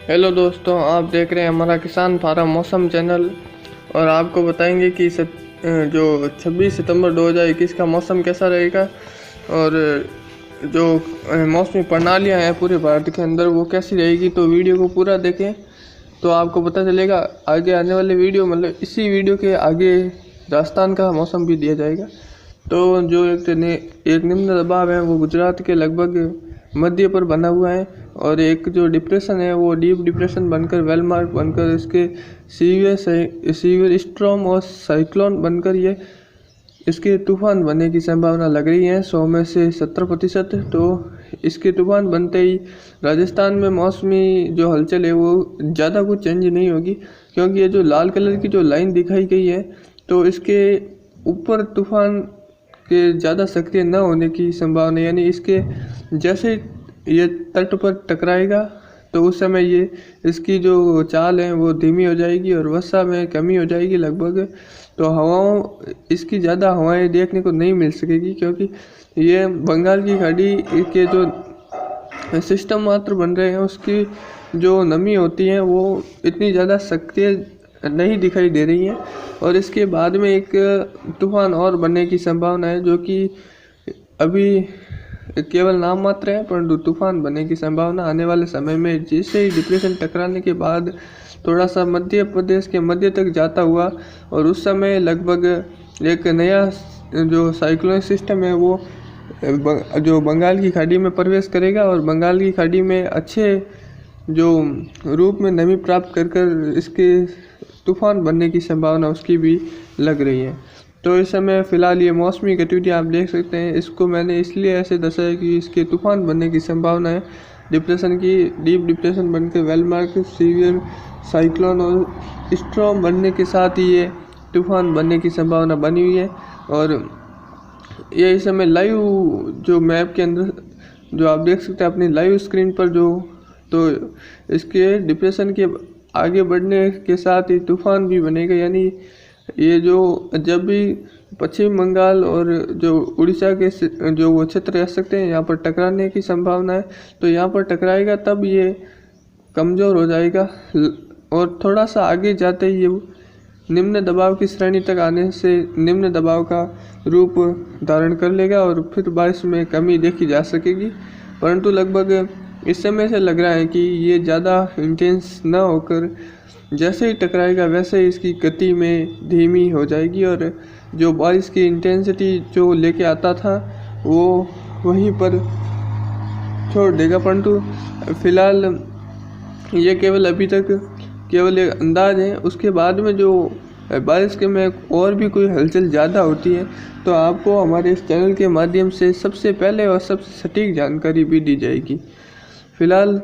Hello दोस्तों, आप देख रहे हैं हमारा किसान फार्म मौसम चैनल। और आपको बताएंगे कि जो 26 सितंबर 2021 का मौसम कैसा रहेगा और जो मौसमी प्रणालियां हैं पूरे भारत के अंदर वो कैसी रहेगी। तो वीडियो को पूरा देखें तो आपको पता चलेगा। आगे आने वाले वीडियो मतलब इसी वीडियो के आगे राजस्थान का मौसम भी दिया जाएगा। तो जो एक निम्न दबाव है वो गुजरात के लगभग मध्य पर बना हुआ है और एक जो डिप्रेशन है वो डीप डिप्रेशन बनकर वेलमार्क बनकर इसके सीवियर स्ट्रॉम और साइक्लोन बनकर ये इसके तूफान बनने की संभावना लग रही है 100 में से 70%। तो इसके तूफान बनते ही राजस्थान में मौसमी जो हलचल है वो ज़्यादा कुछ चेंज नहीं होगी, क्योंकि ये जो लाल कलर की जो लाइन दिखाई गई है तो इसके ऊपर तूफान के ज़्यादा सक्रिय न होने की संभावना, यानी इसके जैसे ये तट पर टकराएगा तो उस समय ये इसकी जो चाल है वो धीमी हो जाएगी और वर्षा में कमी हो जाएगी लगभग। तो हवाओं इसकी ज़्यादा हवाएं देखने को नहीं मिल सकेगी, क्योंकि ये बंगाल की खाड़ी के जो सिस्टम मात्र बन रहे हैं उसकी जो नमी होती है वो इतनी ज़्यादा सक्रिय नहीं दिखाई दे रही है। और इसके बाद में एक तूफान और बनने की संभावना है जो कि अभी केवल नाम मात्र है, परंतु तूफान बनने की संभावना आने वाले समय में जैसे ही डिप्रेशन टकराने के बाद थोड़ा सा मध्य प्रदेश के मध्य तक जाता हुआ और उस समय लगभग एक नया जो साइक्लोनिक सिस्टम है वो जो बंगाल की खाड़ी में प्रवेश करेगा और बंगाल की खाड़ी में अच्छे जो रूप में नमी प्राप्त कर इसके तूफान बनने की संभावना उसकी भी लग रही है। तो इस समय फ़िलहाल ये मौसमी गतिविधियाँ आप देख सकते हैं। इसको मैंने इसलिए ऐसे दर्शाया कि इसके तूफान बनने की संभावना है डिप्रेशन की, डीप डिप्रेशन बनकर वेलमार्क सीवियर साइक्लोन और स्ट्रॉम बनने के साथ ही ये तूफान बनने की संभावना बनी हुई है। और ये इस समय लाइव जो मैप के अंदर जो आप देख सकते हैं अपनी लाइव स्क्रीन पर जो, तो इसके डिप्रेशन के आगे बढ़ने के साथ ही तूफान भी बनेगा, यानी ये जो जब भी पश्चिम बंगाल और जो उड़ीसा के जो वो क्षेत्र रह सकते हैं यहाँ पर टकराने की संभावना है। तो यहाँ पर टकराएगा तब ये कमज़ोर हो जाएगा और थोड़ा सा आगे जाते ही ये निम्न दबाव की श्रेणी तक आने से निम्न दबाव का रूप धारण कर लेगा और फिर बारिश में कमी देखी जा सकेगी। परंतु लगभग इस समय से लग रहा है कि ये ज़्यादा इंटेंस न होकर जैसे ही टकराएगा वैसे ही इसकी गति में धीमी हो जाएगी और जो बारिश की इंटेंसिटी जो लेके आता था वो वहीं पर छोड़ देगा। परंतु फिलहाल ये केवल अभी तक केवल एक अंदाज है। उसके बाद में जो बारिश के में और भी कोई हलचल ज़्यादा होती है तो आपको हमारे इस चैनल के माध्यम से सबसे पहले और सबसे सटीक जानकारी भी दी जाएगी। फिलहाल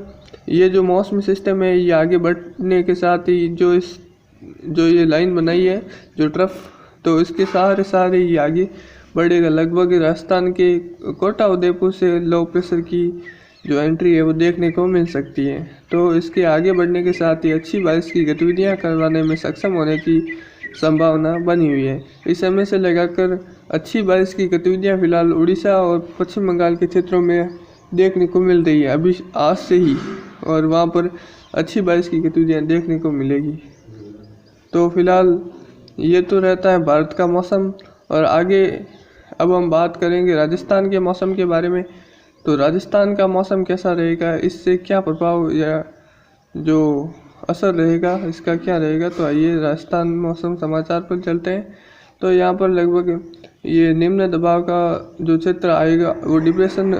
ये जो मौसमी सिस्टम है ये आगे बढ़ने के साथ ही जो ये लाइन बनाई है जो ट्रफ, तो इसके सारे ये आगे बढ़ेगा। लगभग राजस्थान के कोटा उदयपुर से लो प्रेशर की जो एंट्री है वो देखने को मिल सकती है। तो इसके आगे बढ़ने के साथ ही अच्छी बारिश की गतिविधियां करवाने में सक्षम होने की संभावना बनी हुई है। इस समय से लगाकर अच्छी बारिश की गतिविधियां फिलहाल उड़ीसा और पश्चिम बंगाल के क्षेत्रों में देखने को मिल रही है अभी आज से ही, और वहाँ पर अच्छी बारिश की गतिविधियाँ देखने को मिलेगी। तो फिलहाल ये तो रहता है भारत का मौसम। और आगे अब हम बात करेंगे राजस्थान के मौसम के बारे में। तो राजस्थान का मौसम कैसा रहेगा, इससे क्या प्रभाव या जो असर रहेगा इसका क्या रहेगा। तो आइए राजस्थान मौसम समाचार पर चलते हैं। तो यहाँ पर लगभग ये निम्न दबाव का जो क्षेत्र आएगा वो डिप्रेशन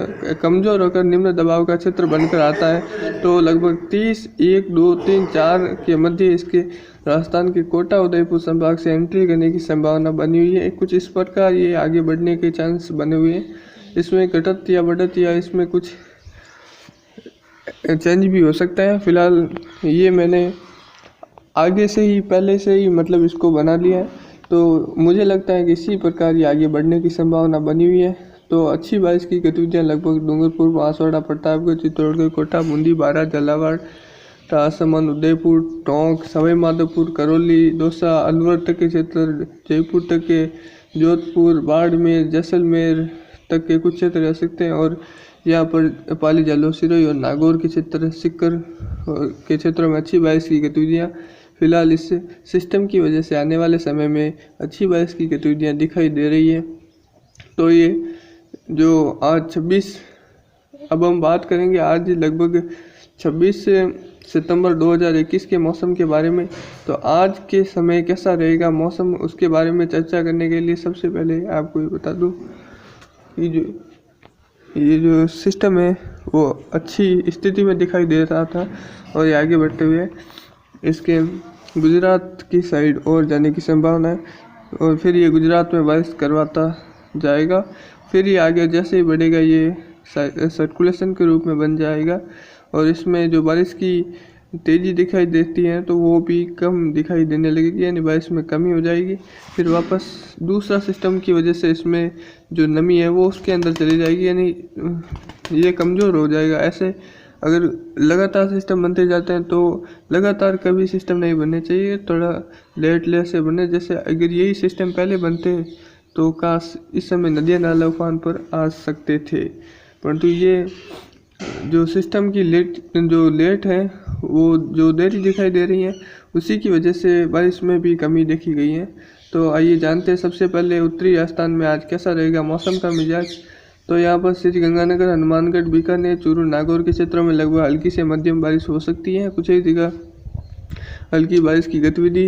कमज़ोर होकर निम्न दबाव का क्षेत्र बनकर आता है। तो लगभग 30, 1, 2, 3, 4 के मध्य इसके राजस्थान के कोटा उदयपुर संभाग से एंट्री करने की संभावना बनी हुई है। कुछ इस प्रकार ये आगे बढ़ने के चांस बने हुए हैं। इसमें घटत या बढ़त या इसमें कुछ चेंज भी हो सकता है। फिलहाल ये मैंने आगे से ही पहले से ही मतलब इसको बना लिया है, तो मुझे लगता है कि इसी प्रकार ये आगे बढ़ने की संभावना बनी हुई है। तो अच्छी बारिश की गतिविधियाँ लगभग डूंगरपुर, बांसवाड़ा, प्रतापगढ़, चित्तौड़गढ़, कोटा, बूंदी, बारा, झालावाड़, राजसमंद, उदयपुर, टोंक, सवाई माधोपुर, करौली, दौसा, अलवर तक के क्षेत्र, जयपुर तक के, जोधपुर, बाड़मेर, जैसलमेर तक के कुछ क्षेत्र रह सकते हैं। और यहाँ पर पाली जालौर सिरोही और नागौर के क्षेत्र सीकर के क्षेत्रों में अच्छी बारिश की गतिविधियाँ फिलहाल इस सिस्टम की वजह से आने वाले समय में अच्छी बारिश की गतिविधियाँ दिखाई दे रही है। तो ये जो आज 26, अब हम बात करेंगे आज लगभग 26 सितंबर 2021 के मौसम के बारे में। तो आज के समय कैसा रहेगा मौसम, उसके बारे में चर्चा करने के लिए सबसे पहले आपको ये बता दूं कि ये जो सिस्टम है वो अच्छी स्थिति में दिखाई दे रहा था और ये आगे बढ़ते हुए इसके गुजरात की साइड और जाने की संभावना है और फिर ये गुजरात में बारिश करवाता जाएगा। फिर ये आगे जैसे ही बढ़ेगा ये सर्कुलेशन के रूप में बन जाएगा और इसमें जो बारिश की तेज़ी दिखाई देती है तो वो भी कम दिखाई देने लगेगी, यानी बारिश में कमी हो जाएगी। फिर वापस दूसरा सिस्टम की वजह से इसमें जो नमी है वो उसके अंदर चली जाएगी, यानी ये कमज़ोर हो जाएगा। ऐसे अगर लगातार सिस्टम बनते जाते हैं तो लगातार कभी सिस्टम नहीं बनने चाहिए, थोड़ा लेट से बने। जैसे अगर यही सिस्टम पहले बनते तो काश इस समय नदियाँ नाला उफान पर आ सकते थे, परंतु ये जो सिस्टम की लेट है वो जो देरी दिखाई दे रही है उसी की वजह से बारिश में भी कमी देखी गई है। तो आइए जानते हैं सबसे पहले उत्तरी राजस्थान में आज कैसा रहेगा मौसम का मिजाज। तो यहाँ पर श्री गंगानगर, हनुमानगढ़, बीकानेर, चूरू, नागौर के क्षेत्रों में लगभग हल्की से मध्यम बारिश हो सकती है। कुछ एक जगह हल्की बारिश की गतिविधि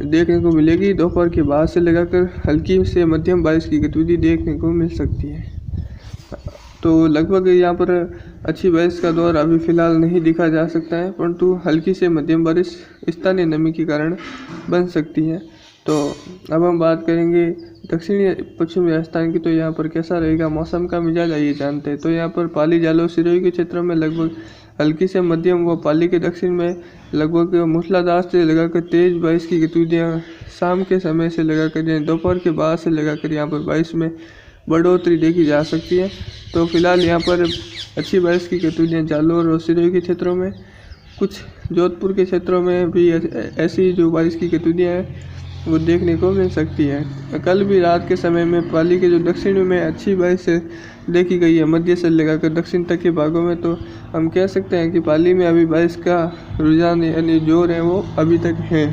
देखने को मिलेगी। दोपहर के बाद से लगाकर हल्की से मध्यम बारिश की गतिविधि देखने को मिल सकती है। तो लगभग यहाँ पर अच्छी बारिश का दौर अभी फ़िलहाल नहीं देखा जा सकता है, परंतु हल्की से मध्यम बारिश स्थानीय नमी के कारण बन सकती है। तो अब हम बात करेंगे दक्षिणी पश्चिमी राजस्थान की। तो यहाँ पर कैसा रहेगा मौसम का मिजाज आइए जानते हैं। तो यहाँ पर पाली, जालौर, सिरोही के क्षेत्रों में लगभग हल्की से मध्यम व पाली के दक्षिण में लगभग मूसलाधार से लगाकर तेज़ बारिश की गतिविधियाँ शाम के समय से लगाकर यानी दोपहर के बाद से लगाकर यहाँ पर बारिश में बढ़ोतरी देखी जा सकती है। तो फिलहाल यहाँ पर अच्छी बारिश की गतिविधियाँ जालौर और सिरोही के क्षेत्रों में, कुछ जोधपुर के क्षेत्रों में भी ऐसी जो बारिश की गतिविधियाँ हैं वो देखने को मिल सकती है। कल भी रात के समय में पाली के जो दक्षिण में अच्छी बारिश देखी गई है, मध्य से लेकर दक्षिण तक के भागों में। तो हम कह सकते हैं कि पाली में अभी बारिश का रुझान यानी जोर है वो अभी तक है।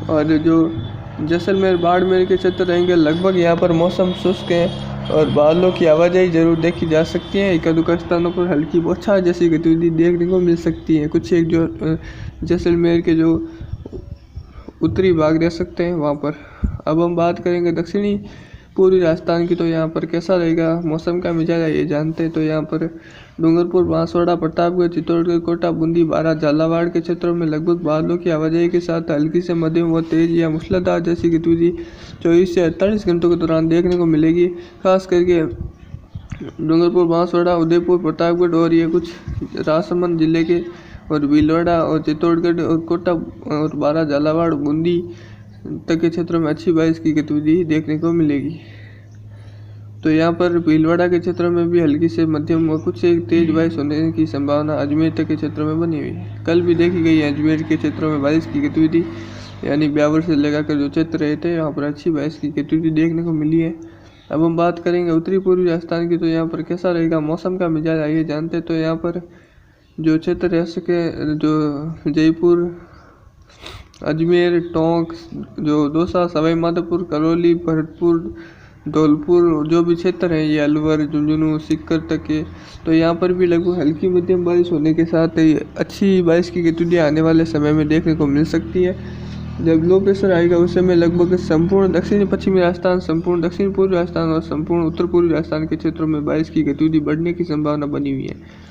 और जो जैसलमेर, बाड़मेर के क्षेत्र रहेंगे लगभग यहाँ पर मौसम शुष्क है और बादलों की आवाजाही जरूर देखी जा सकती है। एक आध स्थानों पर हल्की बौछार जैसी गतिविधि देखने को मिल सकती है। कुछ एक जो जैसलमेर के जो उत्तरी भाग रह सकते हैं वहाँ पर। अब हम बात करेंगे दक्षिणी पूर्वी राजस्थान की। तो यहाँ पर कैसा रहेगा मौसम का मिजाज ये जानते हैं। तो यहाँ पर डूंगरपुर, बांसवाड़ा, प्रतापगढ़, चित्तौड़गढ़, कोटा, बूंदी, बारां, झालावाड़ के क्षेत्रों में लगभग बादलों की आवाजाही के साथ हल्की से मध्यम व तेज या मूसलाधार जैसी गतिविधि 24 से 48 घंटों के दौरान देखने को मिलेगी। खास करके डूंगरपुर, बांसवाड़ा, उदयपुर, प्रतापगढ़ और ये कुछ राजसमंद जिले के और भीलवाड़ा और चित्तौड़गढ़ और कोटा और बारां, झालावाड़, बूंदी तक के क्षेत्रों में अच्छी बारिश की गतिविधि देखने को मिलेगी। तो यहाँ पर भीलवाड़ा के क्षेत्रों में भी हल्की से मध्यम व कुछ एक तेज बारिश होने की संभावना अजमेर तक के क्षेत्रों में बनी हुई है। कल भी देखी गई है अजमेर के क्षेत्रों में बारिश की गतिविधि, यानी ब्यावर से लगाकर जो क्षेत्र रहे थे यहाँ पर अच्छी बारिश की गतिविधि देखने को मिली है। अब हम बात करेंगे उत्तरी पूर्वी राजस्थान की। तो यहाँ पर कैसा रहेगा मौसम का मिजाज आइए जानते हैं। तो यहाँ पर जो क्षेत्र रह सके, जो जयपुर, अजमेर, टोंक, जो दौसा, सवाई माधोपुर, करौली, भरतपुर, धौलपुर जो भी क्षेत्र हैं, ये अलवर, झुंझुनू, सीकर तक के, तो यहाँ पर भी लगभग हल्की मध्यम बारिश होने के साथ अच्छी बारिश की गतिविधियाँ आने वाले समय में देखने को मिल सकती है। जब लो प्रेशर आएगा उस समय लगभग संपूर्ण दक्षिणी पश्चिमी राजस्थान, संपूर्ण दक्षिण पूर्वी राजस्थान और संपूर्ण उत्तर पूर्वी राजस्थान के क्षेत्रों में बारिश की गतिविधि बढ़ने की संभावना बनी हुई है।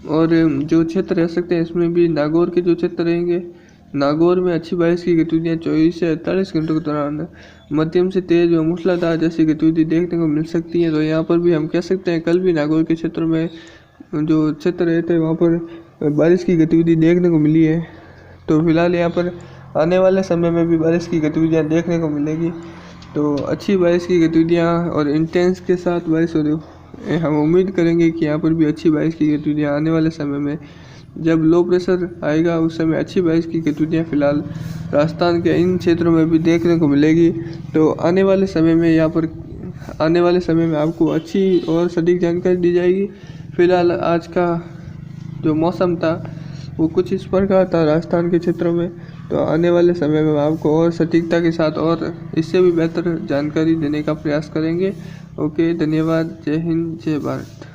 और जो क्षेत्र रह सकते हैं इसमें भी नागौर के जो क्षेत्र रहेंगे, नागौर में अच्छी बारिश की गतिविधियाँ 24 से 48 घंटों के दौरान मध्यम से तेज व मूसलाधार जैसी गतिविधि देखने को मिल सकती है। तो यहाँ पर भी हम कह सकते हैं कल भी नागौर के क्षेत्र में जो क्षेत्र रहते हैं वहाँ पर बारिश की गतिविधि देखने को मिली है। तो फिलहाल यहाँ पर आने वाले समय में भी बारिश की गतिविधियाँ देखने को मिलेगी। तो अच्छी बारिश की गतिविधियाँ और इंटेंस के साथ बारिश हो रही, हम उम्मीद करेंगे कि यहाँ पर भी अच्छी बारिश की गतिविधियाँ आने वाले समय में, जब लो प्रेशर आएगा उस समय अच्छी बारिश की गतिविधियाँ फिलहाल राजस्थान के इन क्षेत्रों में भी देखने को मिलेगी। तो आने वाले समय में यहाँ पर आने वाले समय में आपको अच्छी और सटीक जानकारी दी जाएगी। फिलहाल आज का जो मौसम था वो कुछ इस प्रकार था राजस्थान के क्षेत्रों में। तो आने वाले समय में आपको और सटीकता के साथ और इससे भी बेहतर जानकारी देने का प्रयास करेंगे। ओके, धन्यवाद। जय हिंद, जय भारत।